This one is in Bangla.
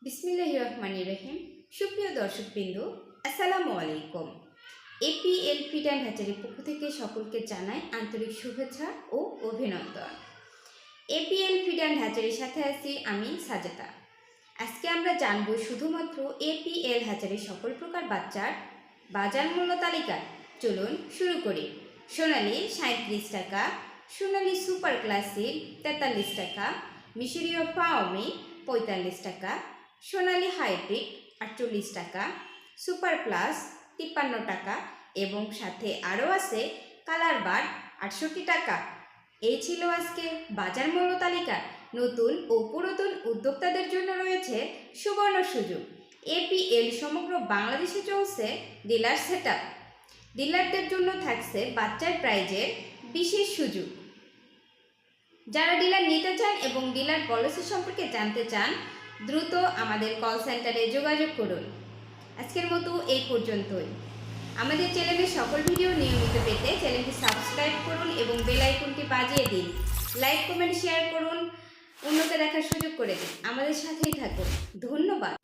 বিসমিল্লাহির রহমানির রহিম। সুপ্রিয় দর্শকবৃন্দ, আসসালামু আলাইকুম। এপিএল ফিড অ্যান্ড হ্যাচারির পক্ষ থেকে সকলকে জানাই আন্তরিক শুভেচ্ছা ও অভিনন্দন। এপিএল ফিড অ্যান্ড হ্যাচারির সাথে আছি আমি সাজেদা। আজকে আমরা জানব শুধুমাত্র এপিএল হ্যাচারির সকল প্রকার বাচ্চার বাজার মূল্য তালিকা। চলুন শুরু করি। সোনালী 37 টাকা, সোনালী সুপার ক্লাসিক 43 টাকা, মিশরীয় ফাওমি 45 টাকা, সোনালী হাইব্রিড 48 টাকা, সুপার প্লাস 53 টাকা এবং সাথে আরও আছে কালার বার্ড 68 টাকা। এই ছিল আজকে বাজার মূল্য তালিকা। নতুন ও পুরাতন উদ্যোক্তাদের জন্য রয়েছে সুবর্ণ সুযোগ। এপিএল সমগ্র বাংলাদেশে চলছে ডিলার সেটআপ। ডিলারদের জন্য থাকছে বাচ্চার প্রাইজের বিশেষ সুযোগ। যারা ডিলার নিতে চান এবং ডিলার পলিসি সম্পর্কে জানতে চান, দ্রুত আমাদের কল সেন্টারে যোগাযোগ করুন। আজকের মতো এই পর্যন্তই। আমাদের চ্যানেলের সকল ভিডিও নিয়মিত পেতে চ্যানেলটি সাবস্ক্রাইব করুন এবং বেল আইকনটি বাজিয়ে দিন। লাইক, কমেন্ট, শেয়ার করুন, অন্যকে দেখার সুযোগ করে দিন। আমাদের সাথেই থাকুন। ধন্যবাদ।